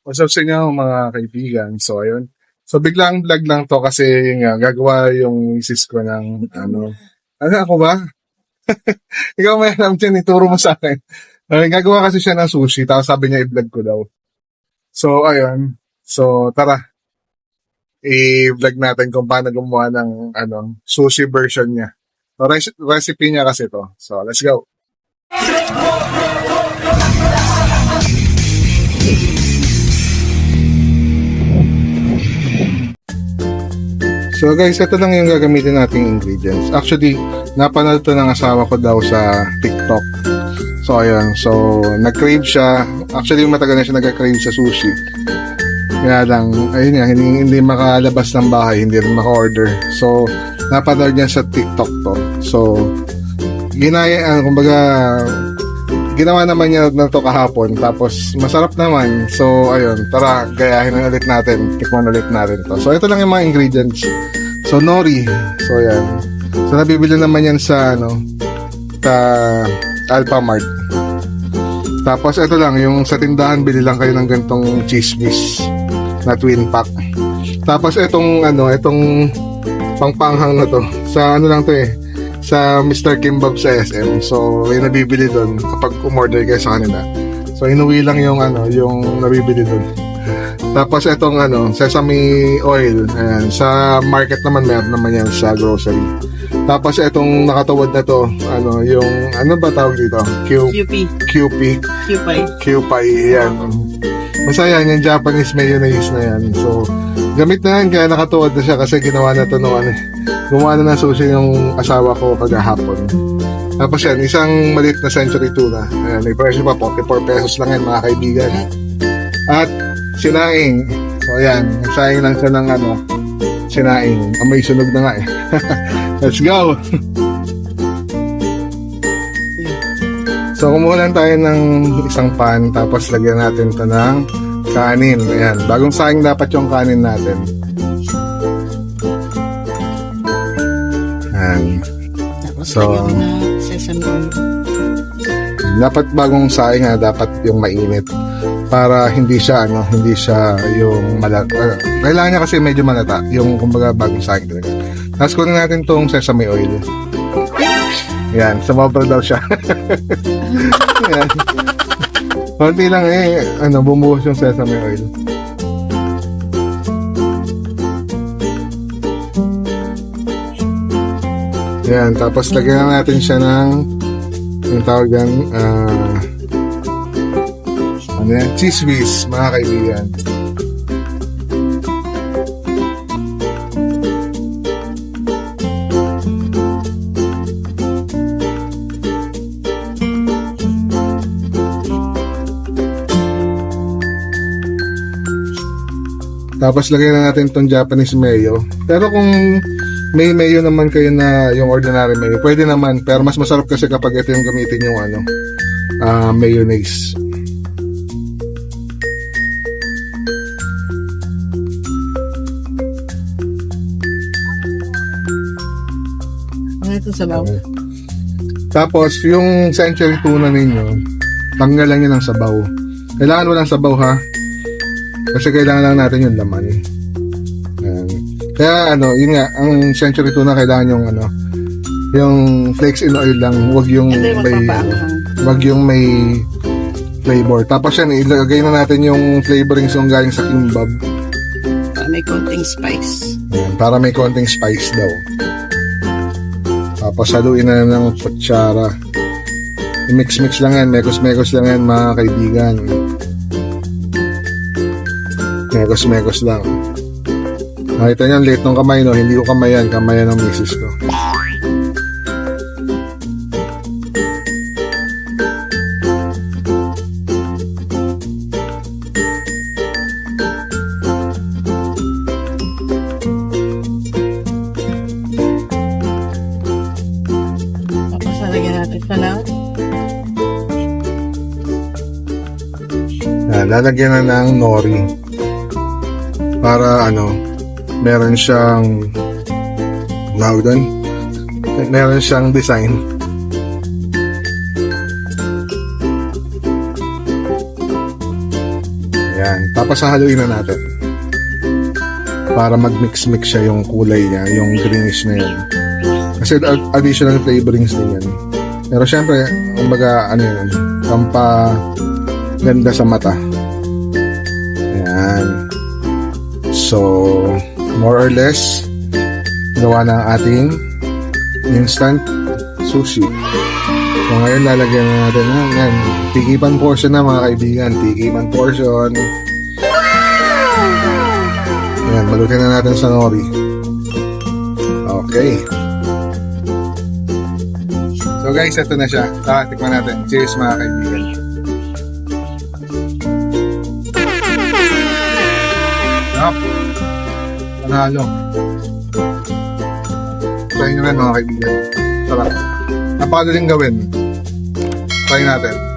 What's up sa inyo mga kaibigan? So, ayun. So, biglang vlog lang to kasi yun nga, gagawa yung misis ko ng ano ako ba? Ikaw may alam dyan, ituro mo sa akin. Gagawa kasi siya ng sushi, tapos sabi niya i-vlog ko daw. So, ayun. So, tara. I-vlog natin kung paano gumawa ng sushi version niya. So, recipe niya kasi to. So, let's go. So guys, ito lang yung gagamitin nating ingredients. Actually, napanood to ng asawa ko daw sa TikTok. So ayun, so nag-crave siya. Actually, matagal na siya nag-crave sa sushi. Kaya lang, ayun nga, hindi makalabas ng bahay, hindi rin maka-order. So, napanood niya sa TikTok to. So, ginawa naman niya na to kahapon. Tapos, masarap naman. So, ayun, tara, gayahin na ulit natin. Tikman ulit natin to. So, ito lang yung mga ingredients. So, nori. So, yan. So, nabibili naman yan sa, sa Alphamart. Tapos, ito lang, yung sa tindahan, bili lang kayo ng gantong cheese whiz na twin pack. Tapos, itong pangpanghang na to. Sa lang to sa Mr. Kimbab sa SM. So, yung nabibili doon kapag umorder kayo sa kanila. So, inuwi lang yung yung nabibili doon. Tapos, itong sesame oil. Ayan. Sa market naman, meron naman yan sa grocery. Tapos, itong nakatawad na to, yung, ba tawag dito? QP. Yan. Basta yan, yung Japanese mayonnaise na yan. So, gamit na yan, kaya nakatuwad na siya kasi ginawa na to gumawa na ng sushi yung asawa ko kagahapon. Tapos yan, isang maliit na century tuna. Ayan, may presyo pa, 44 pesos lang yan mga kaibigan. At sinaing. So ayan, nagsaing lang siya ng sinaing. Amoy sunog na nga eh. Let's go! So kumuha lang tayo ng isang pan, tapos lagyan natin ito ng kanin. Ayan, bagong saing dapat yung kanin natin. So, sesame oil. Dapat bagong saing dapat yung mainit para hindi siya yung malata. Kailangan niya kasi medyo malata, yung kumbaga bagong saing talaga. Tapos kunin natin tong sesame oil. Yan, sumobra daw siya. Yan. Konti lang bumuhos yung sesame oil. Yan, tapos lagyan natin siya ng yung tawag yan, cheese whiz, mga kaibigan. Tapos lagyan na natin itong Japanese mayo. Pero kung may mayo naman kayo na yung ordinary mayo, pwede naman, pero mas masarap kasi kapag ito yung gamitin yung mayonnaise. Ano ito sabaw? Tapos yung century tuna ninyo, tanggalan nyo ng sabaw. Kailangan walang sabaw ha, kasi kailangan lang natin yung laman. Kaya yun nga, ang century tuna kailangan yung flakes in oil lang, wag yung may flavor. Tapos yan, ilagay na natin yung flavorings yung galing sa kimbab. May konting spice. Yan, para may konting spice daw. Tapos haluin na ng kutsara. I-mix-mix lang yan, mekos-mekos lang yan mga kaibigan. Mekos-mekos lang. Nakita niyo, late ng kamay, hindi ko kamayan ng misis ko. Tapos nalagyan natin ito na. Lalagyan na ng nori. Para meron siyang meron siyang design. Yan. Yan. Tapos hahaluin na natin. Para mag-mix-mix siya yung kulay niya, yung greenish na yun. Kasi additional flavorings din yan. Pero syempre, kumbaga, ano yun, pampaganda sa mata. Ayan. So, more or less, gawa na ang ating instant sushi. So, ngayon lalagyan na natin yan. Tikipan portion na mga kaibigan. Tikipan portion. Ayan, balutin na natin sa nori. Okay. So guys, ito na siya. Tikman natin. Cheers mga kaibigan. Yup. Panalo. Try nyo rin mga kaibigan. Sarap. Napakadaling gawin. Try natin.